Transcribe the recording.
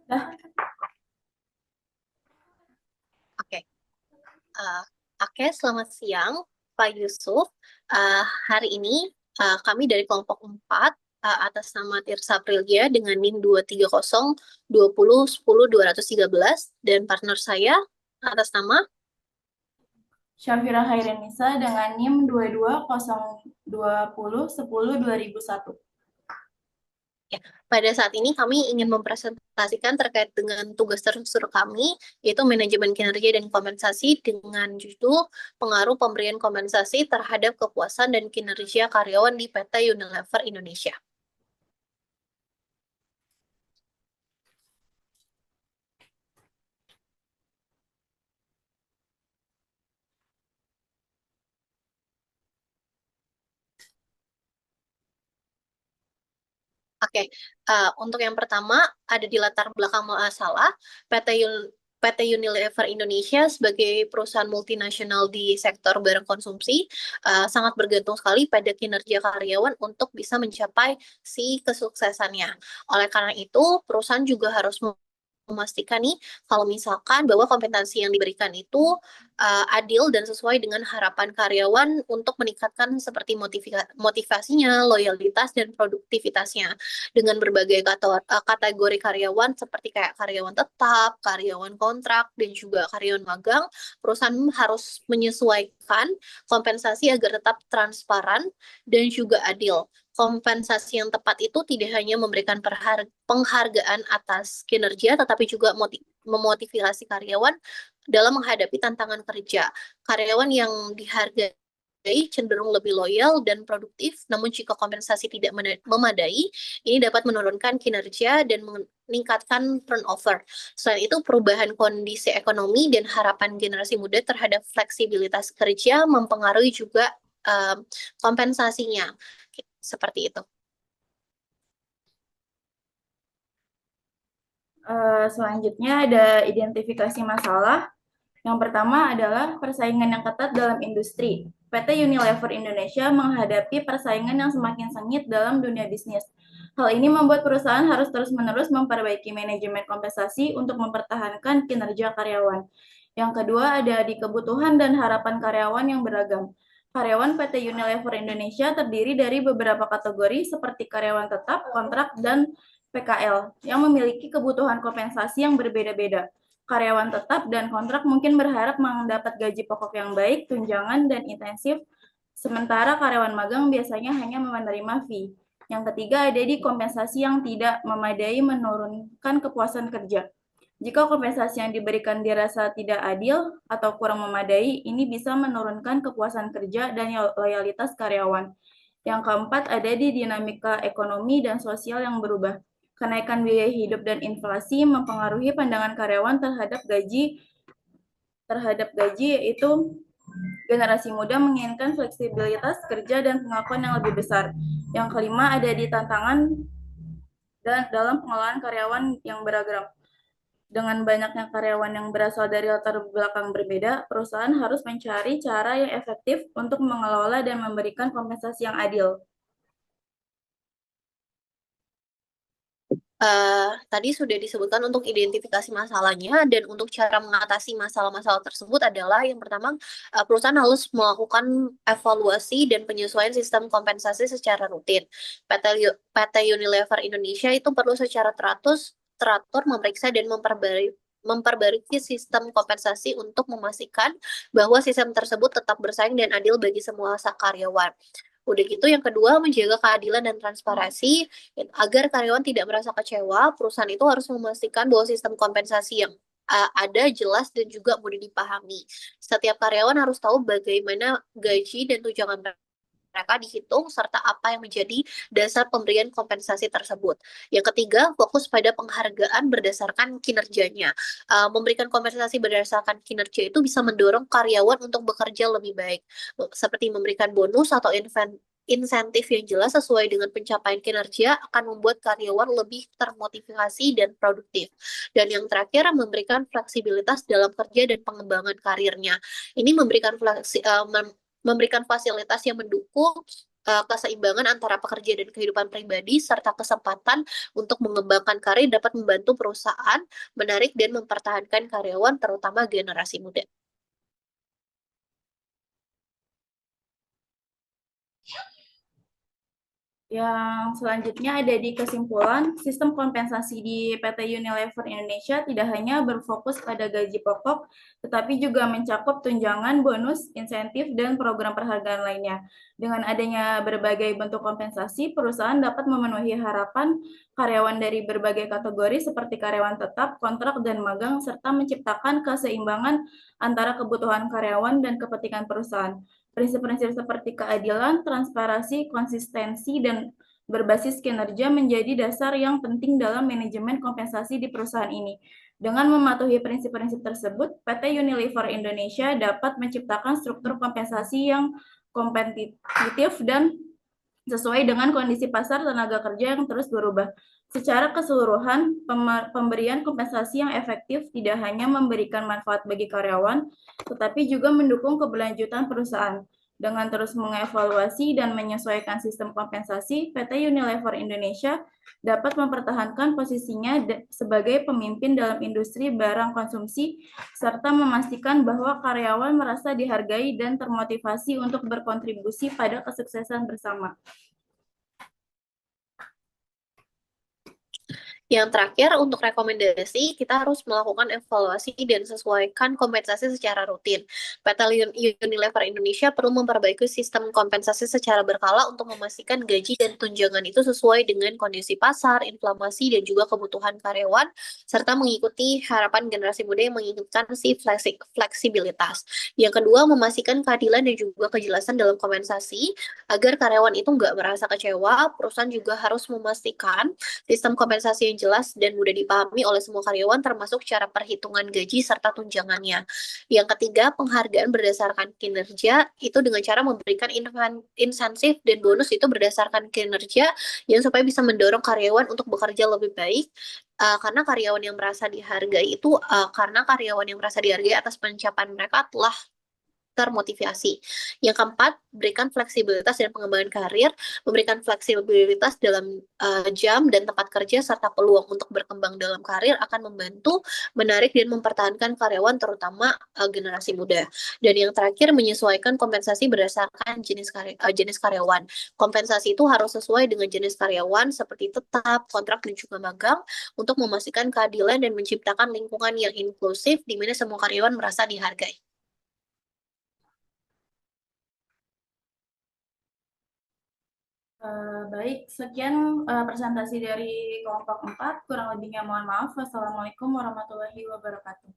Dah. Oke, uh, selamat siang, Pak Yusuf. Hari ini kami dari kelompok 4 atas nama Tirsa Aprilia dengan NIM 230 20 10 213 dan partner saya atas nama. Syafira Khairinisa dengan NIM 220210102001. Ya, pada saat ini kami ingin mempresentasikan terkait dengan tugas terstruktur kami, yaitu manajemen kinerja dan kompensasi dengan judul pengaruh pemberian kompensasi terhadap kepuasan dan kinerja karyawan di PT Unilever Indonesia. Oke, untuk yang pertama ada di latar belakang masalah PT Unilever Indonesia sebagai perusahaan multinasional di sektor barang konsumsi sangat bergantung sekali pada kinerja karyawan untuk bisa mencapai si kesuksesannya. Oleh karena itu, perusahaan juga harus memastikan nih kalau misalkan bahwa kompensasi yang diberikan itu adil dan sesuai dengan harapan karyawan untuk meningkatkan seperti motivasinya, loyalitas dan produktivitasnya dengan berbagai kategori karyawan seperti kayak karyawan tetap, karyawan kontrak dan juga karyawan magang. Perusahaan harus menyesuaikan kompensasi agar tetap transparan dan juga adil. Kompensasi yang tepat itu tidak hanya memberikan penghargaan atas kinerja, tetapi juga memotivasi karyawan dalam menghadapi tantangan kerja. Karyawan yang dihargai cenderung lebih loyal dan produktif, namun jika kompensasi tidak memadai, ini dapat menurunkan kinerja dan meningkatkan turnover. Selain itu, perubahan kondisi ekonomi dan harapan generasi muda terhadap fleksibilitas kerja mempengaruhi juga kompensasinya. Seperti itu. Selanjutnya ada identifikasi masalah. Yang pertama adalah persaingan yang ketat dalam industri. PT Unilever Indonesia menghadapi persaingan yang semakin sengit dalam dunia bisnis. Hal ini membuat perusahaan harus terus-menerus memperbaiki manajemen kompensasi untuk mempertahankan kinerja karyawan. Yang kedua ada di kebutuhan dan harapan karyawan yang beragam. Karyawan PT Unilever Indonesia terdiri dari beberapa kategori seperti karyawan tetap, kontrak, dan PKL yang memiliki kebutuhan kompensasi yang berbeda-beda. Karyawan tetap dan kontrak mungkin berharap mendapat gaji pokok yang baik, tunjangan, dan intensif, sementara karyawan magang biasanya hanya menerima fee. Yang ketiga ada di kompensasi yang tidak memadai menurunkan kepuasan kerja. Jika kompensasi yang diberikan dirasa tidak adil atau kurang memadai, ini bisa menurunkan kepuasan kerja dan loyalitas karyawan. Yang keempat ada di dinamika ekonomi dan sosial yang berubah. Kenaikan biaya hidup dan inflasi mempengaruhi pandangan karyawan terhadap gaji yaitu generasi muda menginginkan fleksibilitas kerja dan pengakuan yang lebih besar. Yang kelima ada di tantangan dan dalam pengelolaan karyawan yang beragam. Dengan banyaknya karyawan yang berasal dari latar belakang berbeda, perusahaan harus mencari cara yang efektif untuk mengelola dan memberikan kompensasi yang adil. Tadi sudah disebutkan untuk identifikasi masalahnya dan untuk cara mengatasi masalah-masalah tersebut adalah yang pertama perusahaan harus melakukan evaluasi dan penyesuaian sistem kompensasi secara rutin. PT Unilever Indonesia itu perlu secara teratur memeriksa dan memperbarui sistem kompensasi untuk memastikan bahwa sistem tersebut tetap bersaing dan adil bagi semua karyawan. Udah gitu, yang kedua, menjaga keadilan dan transparansi agar karyawan tidak merasa kecewa. Perusahaan itu harus memastikan bahwa sistem kompensasi yang ada jelas dan juga mudah dipahami. Setiap karyawan harus tahu bagaimana gaji dan tunjangan mereka dihitung serta apa yang menjadi dasar pemberian kompensasi tersebut. Yang ketiga, fokus pada penghargaan berdasarkan kinerjanya. Memberikan kompensasi berdasarkan kinerja itu bisa mendorong karyawan untuk bekerja lebih baik, seperti memberikan bonus atau insentif yang jelas sesuai dengan pencapaian kinerja akan membuat karyawan lebih termotivasi dan produktif. Dan yang terakhir, memberikan fleksibilitas dalam kerja dan pengembangan karirnya. Ini memberikan memberikan fasilitas yang mendukung keseimbangan antara pekerja dan kehidupan pribadi serta kesempatan untuk mengembangkan karir dapat membantu perusahaan menarik dan mempertahankan karyawan terutama generasi muda. Yang selanjutnya ada di kesimpulan, sistem kompensasi di PT Unilever Indonesia tidak hanya berfokus pada gaji pokok, tetapi juga mencakup tunjangan, bonus, insentif, dan program perhargaan lainnya. Dengan adanya berbagai bentuk kompensasi, perusahaan dapat memenuhi harapan karyawan dari berbagai kategori seperti karyawan tetap, kontrak, dan magang, serta menciptakan keseimbangan antara kebutuhan karyawan dan kepentingan perusahaan. Prinsip-prinsip seperti keadilan, transparansi, konsistensi, dan berbasis kinerja menjadi dasar yang penting dalam manajemen kompensasi di perusahaan ini. Dengan mematuhi prinsip-prinsip tersebut, PT Unilever Indonesia dapat menciptakan struktur kompensasi yang kompetitif dan sesuai dengan kondisi pasar tenaga kerja yang terus berubah. Secara keseluruhan, pemberian kompensasi yang efektif tidak hanya memberikan manfaat bagi karyawan, tetapi juga mendukung keberlanjutan perusahaan. Dengan terus mengevaluasi dan menyesuaikan sistem kompensasi, PT Unilever Indonesia dapat mempertahankan posisinya sebagai pemimpin dalam industri barang konsumsi, serta memastikan bahwa karyawan merasa dihargai dan termotivasi untuk berkontribusi pada kesuksesan bersama. Yang terakhir, untuk rekomendasi, kita harus melakukan evaluasi dan sesuaikan kompensasi secara rutin. PT Unilever Indonesia perlu memperbaiki sistem kompensasi secara berkala untuk memastikan gaji dan tunjangan itu sesuai dengan kondisi pasar, inflasi, dan juga kebutuhan karyawan, serta mengikuti harapan generasi muda yang menginginkan si fleksibilitas. Yang kedua, memastikan keadilan dan juga kejelasan dalam kompensasi, agar karyawan itu nggak merasa kecewa. Perusahaan juga harus memastikan sistem kompensasi yang jelas dan mudah dipahami oleh semua karyawan termasuk cara perhitungan gaji serta tunjangannya. Yang ketiga, penghargaan berdasarkan kinerja itu dengan cara memberikan insentif dan bonus itu berdasarkan kinerja yang supaya bisa mendorong karyawan untuk bekerja lebih baik. Karena karyawan yang merasa dihargai itu karena karyawan yang merasa dihargai atas pencapaian mereka telah termotivasi. Yang keempat, berikan fleksibilitas dan pengembangan karir, memberikan fleksibilitas dalam jam dan tempat kerja serta peluang untuk berkembang dalam karir akan membantu menarik dan mempertahankan karyawan terutama generasi muda. Dan yang terakhir, menyesuaikan kompensasi berdasarkan jenis karyawan. Kompensasi itu harus sesuai dengan jenis karyawan seperti tetap, kontrak, dan juga magang untuk memastikan keadilan dan menciptakan lingkungan yang inklusif di mana semua karyawan merasa dihargai. Baik, sekian presentasi dari kelompok 4. Kurang lebihnya mohon maaf. Wassalamualaikum warahmatullahi wabarakatuh.